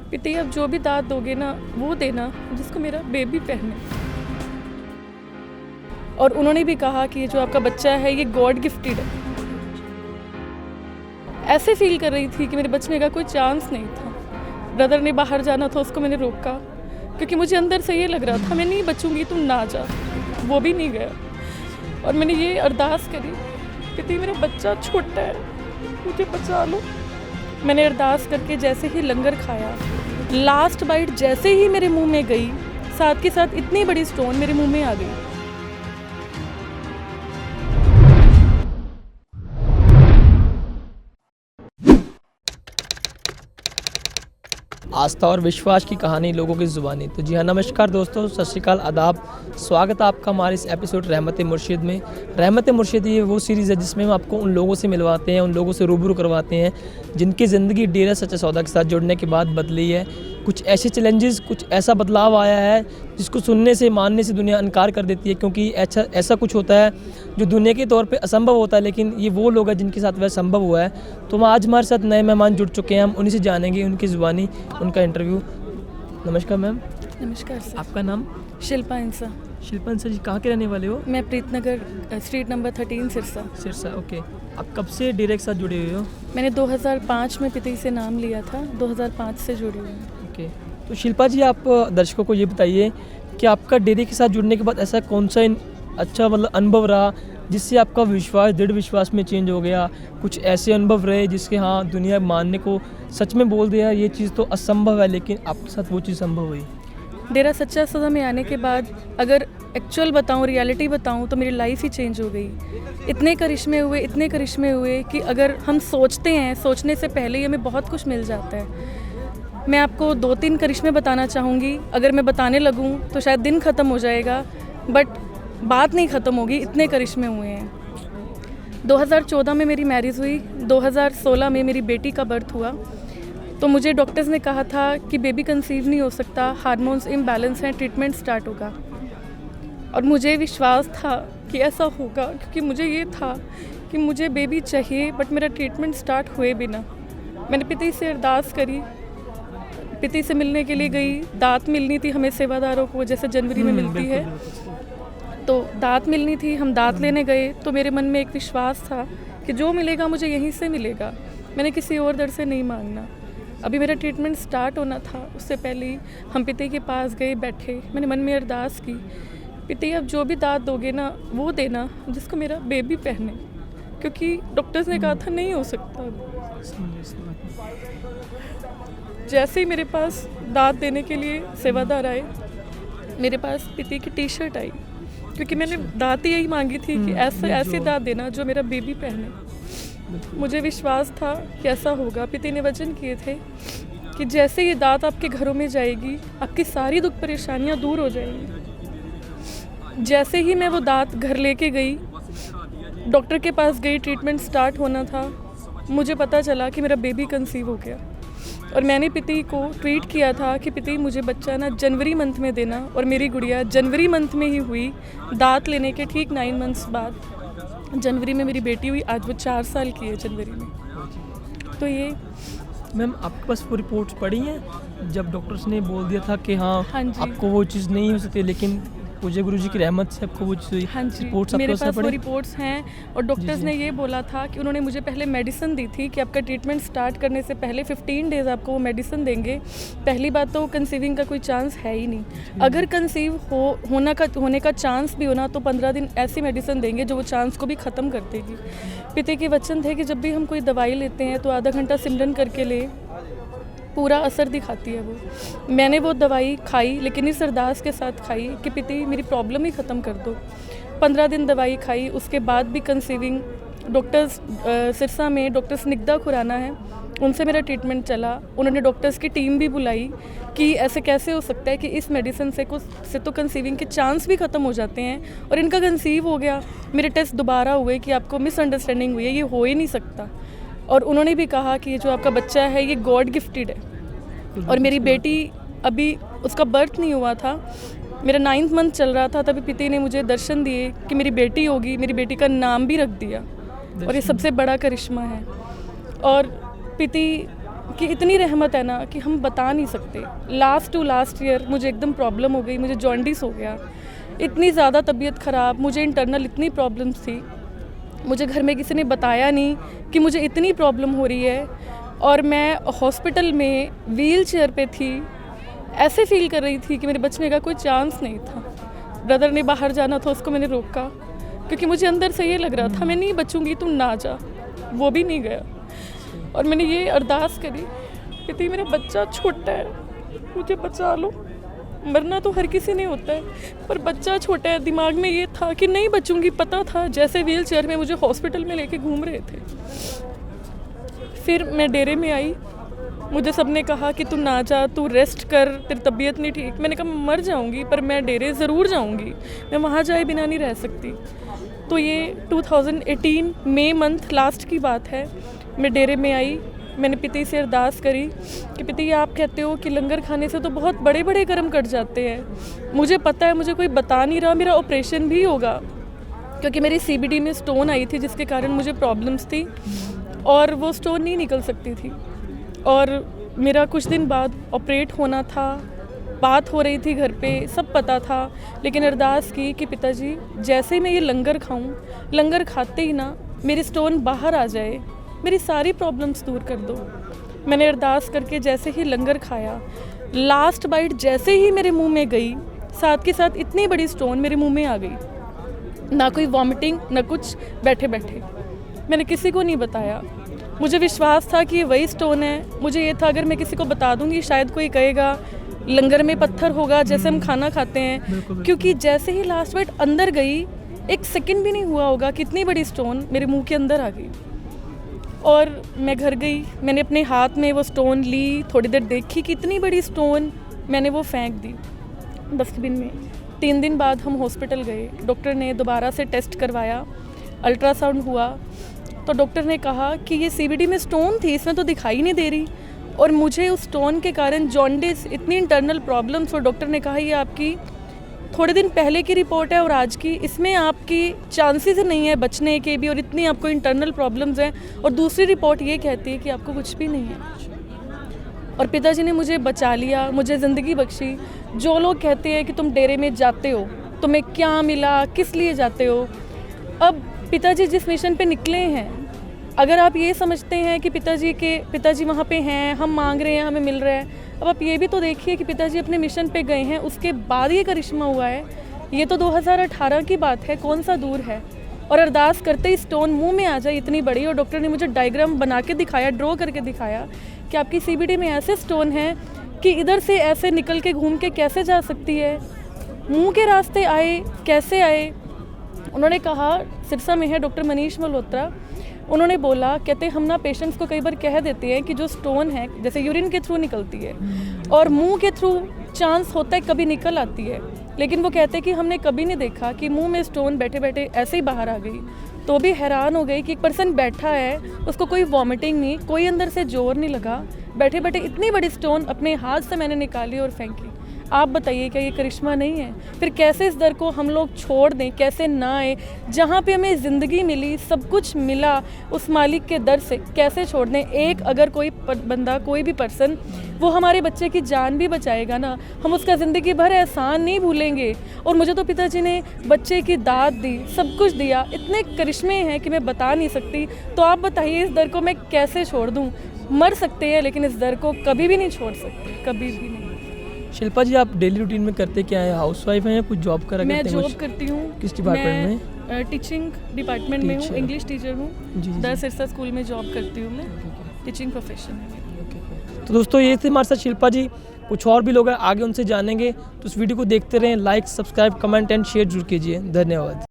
पिती अब जो भी दाद दोगे ना वो देना जिसको मेरा बेबी पहने। और उन्होंने भी कहा कि ये जो आपका बच्चा है ये गॉड गिफ्टेड है। ऐसे फील कर रही थी कि मेरे बचने का कोई चांस नहीं था। ब्रदर ने बाहर जाना था, उसको मैंने रोका क्योंकि मुझे अंदर से ये लग रहा था मैं नहीं बचूंगी, तुम ना जा। वो भी नहीं गया और मैंने ये अरदास करी, पिती मेरा बच्चा छोटा है, मुझे बचा लो। मैंने अरदास करके जैसे ही लंगर खाया, लास्ट बाइट जैसे ही मेरे मुंह में गई, साथ के साथ इतनी बड़ी स्टोन मेरे मुंह में आ गई। आस्था और विश्वास की कहानी लोगों की ज़ुबानी। तो जी हाँ, नमस्कार दोस्तों, सत श्री अकाल, आदाब। स्वागत है आपका हमारे इस एपिसोड रहमत मुर्शिद में। रहमत मुर्शिद ये वो सीरीज़ है जिसमें हम आपको उन लोगों से मिलवाते हैं, उन लोगों से रूबरू करवाते हैं जिनकी ज़िंदगी डेरा सच्चा सौदा के साथ जुड़ने के बाद बदली है। कुछ ऐसे चैलेंजेस, कुछ ऐसा बदलाव आया है जिसको सुनने से, मानने से दुनिया इनकार कर देती है, क्योंकि ऐसा कुछ होता है जो दुनिया के तौर पे असंभव होता है, लेकिन ये वो लोग हैं जिनके साथ वह संभव हुआ है। तो आज हमारे साथ नए मेहमान जुड़ चुके हैं, हम उन्हीं से जानेंगे उनकी ज़ुबानी, उनका इंटरव्यू। नमस्कार मैम। नमस्कार सर। आपका नाम? शिल्पा इंसा। शिल्पा इंसा जी, कहाँ के रहने वाले हो? मैं Preet Nagar street number 13 Sirsa. Okay. आप कब से डेरा के साथ जुड़े हुए हो? मैंने 2005 में पिती से नाम लिया था, 2005 से जुड़ी हुई हूँ। ओके। तो शिल्पा जी, आप दर्शकों को ये बताइए कि आपका डेरे के साथ जुड़ने के बाद ऐसा कौन सा अच्छा अनुभव रहा जिससे आपका विश्वास दृढ़ विश्वास में चेंज हो गया? कुछ ऐसे अनुभव रहे जिसके हाँ दुनिया मानने को सच में बोल दिया ये चीज़ तो असंभव है, लेकिन आपके साथ वो चीज़ संभव हुई? डेरा सच्चा सौदा में आने के बाद अगर एक्चुअल बताऊं, रियलिटी बताऊं, तो मेरी लाइफ ही चेंज हो गई। इतने करिश्मे हुए कि अगर हम सोचते हैं, सोचने से पहले ही हमें बहुत कुछ मिल जाता है। मैं आपको 2-3 करिश्मे बताना चाहूँगी। अगर मैं बताने लगूँ तो शायद दिन ख़त्म हो जाएगा, बट बात नहीं ख़त्म होगी, इतने करिश्मे हुए हैं। 2014 में मेरी मैरिज हुई, 2016 में मेरी बेटी का बर्थ हुआ। तो मुझे डॉक्टर्स ने कहा था कि बेबी कंसीव नहीं हो सकता, हार्मोन्स इम्बैलेंस हैं, ट्रीटमेंट स्टार्ट होगा। और मुझे विश्वास था कि ऐसा होगा, क्योंकि मुझे ये था कि मुझे बेबी चाहिए, बट मेरा ट्रीटमेंट स्टार्ट हुए बिना। मैंने पिती से अरदास करी, पिती से मिलने के लिए गई। दात मिलनी थी हमें सेवादारों को, जैसे जनवरी में मिलती है, तो दात मिलनी थी। हम दात लेने गए तो मेरे मन में एक विश्वास था कि जो मिलेगा मुझे यहीं से मिलेगा, मैंने किसी और दर से नहीं मांगना। अभी मेरा ट्रीटमेंट स्टार्ट होना था, उससे पहले ही हम पिती के पास गए, बैठे, मैंने मन में अरदास की, पिती अब जो भी दात दोगे ना वो देना जिसको मेरा बेबी पहने, क्योंकि डॉक्टर्स ने कहा था नहीं हो सकता। जैसे ही मेरे पास दात देने के लिए सेवादार आए, मेरे पास पिती की टी शर्ट आई, क्योंकि मैंने दात ही यही मांगी थी कि ऐसे दात देना जो मेरा बेबी पहने। मुझे विश्वास था कि ऐसा होगा। पिती ने वचन किए थे कि जैसे ये दात आपके घरों में जाएगी, आपकी सारी दुख परेशानियां दूर हो जाएंगी। जैसे ही मैं वो दात घर लेके गई, डॉक्टर के पास गई, ट्रीटमेंट स्टार्ट होना था, मुझे पता चला कि मेरा बेबी कंसीव हो गया। और मैंने पिती को ट्वीट किया था कि पिती मुझे बच्चा ना जनवरी मंथ में देना, और मेरी गुड़िया जनवरी मंथ में ही हुई। दात लेने के ठीक 9 मंथ्स बाद जनवरी में मेरी बेटी हुई। आज वो 4 साल की है जनवरी में। तो ये मैम, आपके पास वो रिपोर्ट्स पड़ी हैं जब डॉक्टर्स ने बोल दिया था कि हाँ जी, आपको वो चीज़ नहीं हो सकती, लेकिन पूजे गुरु जी की रहमत से आपको वो चीज़ हुई? हाँ जी, रिपोर्ट्स मेरे पास वो रिपोर्ट्स हैं। और डॉक्टर्स ने ये बोला था कि उन्होंने मुझे पहले मेडिसिन दी थी कि आपका ट्रीटमेंट स्टार्ट करने से पहले 15 डेज़ आपको वो मेडिसिन देंगे। पहली बात तो कंसीविंग का कोई चांस है ही नहीं। अगर कंसीव होने का चांस भी होना तो 15 दिन ऐसी मेडिसिन देंगे जो वो चांस को भी ख़त्म कर देगी। पिता के वचन थे कि जब भी हम कोई दवाई लेते हैं तो आधा घंटा सिमरन करके ले, पूरा असर दिखाती है वो। मैंने वो दवाई खाई, लेकिन इस अरदास के साथ खाई कि पिती मेरी प्रॉब्लम ही ख़त्म कर दो। 15 दिन दवाई खाई, उसके बाद भी कंसीविंग। डॉक्टर्स सिरसा में डॉक्टर स्निग्धा खुराना है, उनसे मेरा ट्रीटमेंट चला। उन्होंने डॉक्टर्स की टीम भी बुलाई कि ऐसे कैसे हो सकता है कि इस मेडिसिन से तो कंसीविंग के चांस भी ख़त्म हो जाते हैं और इनका कंसीव हो गया। मेरे टेस्ट दोबारा हुए कि आपको मिसअंडरस्टैंडिंग हुई है, ये हो ही नहीं सकता। और उन्होंने भी कहा कि ये जो आपका बच्चा है ये गॉड गिफ्टेड है। और मेरी बेटी अभी उसका बर्थ नहीं हुआ था, मेरा 9th मंथ चल रहा था, तभी पिता ने मुझे दर्शन दिए कि मेरी बेटी होगी। मेरी बेटी का नाम भी रख दिया, और ये सबसे बड़ा करिश्मा है। और पिती कि इतनी रहमत है ना कि हम बता नहीं सकते। लास्ट ईयर मुझे एकदम प्रॉब्लम हो गई, मुझे जॉन्डिस हो गया, इतनी ज़्यादा तबीयत ख़राब, मुझे इंटरनल इतनी प्रॉब्लम्स थी, मुझे घर में किसी ने बताया नहीं कि मुझे इतनी प्रॉब्लम हो रही है, और मैं हॉस्पिटल में व्हील चेयर पे थी, ऐसे फील कर रही थी कि मेरे बचने का कोई चांस नहीं था। ब्रदर ने बाहर जाना था, उसको मैंने रोका क्योंकि मुझे अंदर से ये लग रहा था मैं नहीं बचूंगी, तुम ना जा। वो भी नहीं गया, और मैंने ये अरदास करी कि मेरा बच्चा छोटा है, मुझे बचा लो। मरना तो हर किसी ने होता है, पर बच्चा छोटा है। दिमाग में ये था कि नहीं बचूंगी, पता था, जैसे व्हील चेयर में मुझे हॉस्पिटल में लेके घूम रहे थे। फिर मैं डेरे में आई, मुझे सबने कहा कि तू ना जा, तू रेस्ट कर, तेरी तबीयत नहीं ठीक। मैंने कहा मर जाऊंगी पर मैं डेरे ज़रूर जाऊंगी, मैं वहाँ जाए बिना नहीं रह सकती। तो ये 2018 मई मंथ लास्ट की बात है। मैं डेरे में आई, मैंने पिता से अरदास करी कि पिता आप कहते हो कि लंगर खाने से तो बहुत बड़े बड़े कर्म कट जाते हैं, मुझे पता है, मुझे कोई बता नहीं रहा, मेरा ऑपरेशन भी होगा क्योंकि मेरी CBD में स्टोन आई थी जिसके कारण मुझे प्रॉब्लम्स थी और वो स्टोन नहीं निकल सकती थी, और मेरा कुछ दिन बाद ऑपरेट होना था। बात हो रही थी घर पे, सब पता था, लेकिन अरदास की कि पिताजी जैसे ही मैं ये लंगर खाऊं, लंगर खाते ही ना मेरी स्टोन बाहर आ जाए, मेरी सारी प्रॉब्लम्स दूर कर दो। मैंने अरदास करके जैसे ही लंगर खाया, लास्ट बाइट जैसे ही मेरे मुंह में गई, साथ के साथ इतनी बड़ी स्टोन मेरे मुंह में आ गई। ना कोई वॉमिटिंग, ना कुछ, बैठे बैठे। मैंने किसी को नहीं बताया, मुझे विश्वास था कि ये वही स्टोन है। मुझे ये था अगर मैं किसी को बता दूंगी शायद कोई कहेगा लंगर में पत्थर होगा जैसे हम खाना खाते हैं, क्योंकि जैसे ही लास्ट बाइट अंदर गई, एक सेकंड भी नहीं हुआ होगा कितनी बड़ी स्टोन मेरे मुंह के अंदर आ गई। और मैं घर गई, मैंने अपने हाथ में वो स्टोन ली, थोड़ी देर देखी कि इतनी बड़ी स्टोन, मैंने वो फेंक दी डस्टबिन में। 3 दिन बाद हम हॉस्पिटल गए, डॉक्टर ने दोबारा से टेस्ट करवाया, अल्ट्रासाउंड हुआ, तो डॉक्टर ने कहा कि ये CBD में स्टोन थी, इसमें तो दिखाई नहीं दे रही, और मुझे उस स्टोन के कारण जॉन्डिस, इतनी इंटरनल प्रॉब्लम्स, और डॉक्टर ने कहा ये आपकी थोड़े दिन पहले की रिपोर्ट है और आज की, इसमें आपकी चांसेस नहीं है बचने के भी, और इतनी आपको इंटरनल प्रॉब्लम्स हैं, और दूसरी रिपोर्ट ये कहती है कि आपको कुछ भी नहीं है। और पिताजी ने मुझे बचा लिया, मुझे ज़िंदगी बख्शी। जो लोग कहते हैं कि तुम डेरे में जाते हो, तुम्हें क्या मिला, किस लिए जाते हो, अब पिताजी जिस मिशन पे निकले हैं, अगर आप ये समझते हैं कि पिताजी वहाँ पे हैं, हम मांग रहे हैं, हमें मिल रहा है, अब आप ये भी तो देखिए कि पिताजी अपने मिशन पे गए हैं, उसके बाद ये करिश्मा हुआ है। ये तो 2018 की बात है, कौन सा दूर है। और अरदास करते ही स्टोन मुंह में आ जाए इतनी बड़ी, और डॉक्टर ने मुझे डायग्राम बना के दिखाया, ड्रॉ करके दिखाया कि आपकी CBD में ऐसे स्टोन है कि इधर से ऐसे निकल के घूम के कैसे जा सकती है, मुंह के रास्ते आए, कैसे आए। उन्होंने कहा, सिरसा में है डॉक्टर मनीष मल्होत्रा, उन्होंने बोला, कहते हम ना पेशेंट्स को कई बार कह देते हैं कि जो स्टोन है जैसे यूरिन के थ्रू निकलती है और मुंह के थ्रू चांस होता है कभी निकल आती है, लेकिन वो कहते हैं कि हमने कभी नहीं देखा कि मुंह में स्टोन बैठे बैठे ऐसे ही बाहर आ गई। तो भी हैरान हो गई कि एक पर्सन बैठा है, उसको कोई वॉमिटिंग नहीं, कोई अंदर से जोर नहीं लगा, बैठे बैठे इतनी बड़ी स्टोन अपने हाथ से मैंने निकाली और फेंकी। आप बताइए क्या ये करिश्मा नहीं है? फिर कैसे इस दर को हम लोग छोड़ दें, कैसे ना आए, जहाँ पे हमें ज़िंदगी मिली, सब कुछ मिला उस मालिक के दर से, कैसे छोड़ दें? एक अगर कोई बंदा, कोई भी पर्सन, वो हमारे बच्चे की जान भी बचाएगा ना, हम उसका ज़िंदगी भर एहसान नहीं भूलेंगे। और मुझे तो पिताजी ने बच्चे की दाद दी, सब कुछ दिया, इतने करिश्मे हैं कि मैं बता नहीं सकती। तो आप बताइए इस दर को मैं कैसे छोड़ दूँ? मर सकते हैं लेकिन इस दर को कभी भी नहीं छोड़ सकते, कभी भी नहीं। शिल्पा जी, आप डेली रूटीन में करते क्या है? हाउसवाइफ हैं या कुछ जॉब करा करते हैं? मैं जॉब करती हूँ। किस डिपार्टमेंट में? टीचिंग डिपार्टमेंट में हूँ, इंग्लिश टीचर हूँ। द सिरसा स्कूल में जॉब करती हूँ मैं, टीचिंग प्रोफेशन है। तो दोस्तों ये थे हमारे साथ शिल्पा जी, कुछ और भी लोग हैं आगे उनसे जानेंगे, तो इस वीडियो को देखते रहें, like, subscribe, comment and share जरूर कीजिए। धन्यवाद।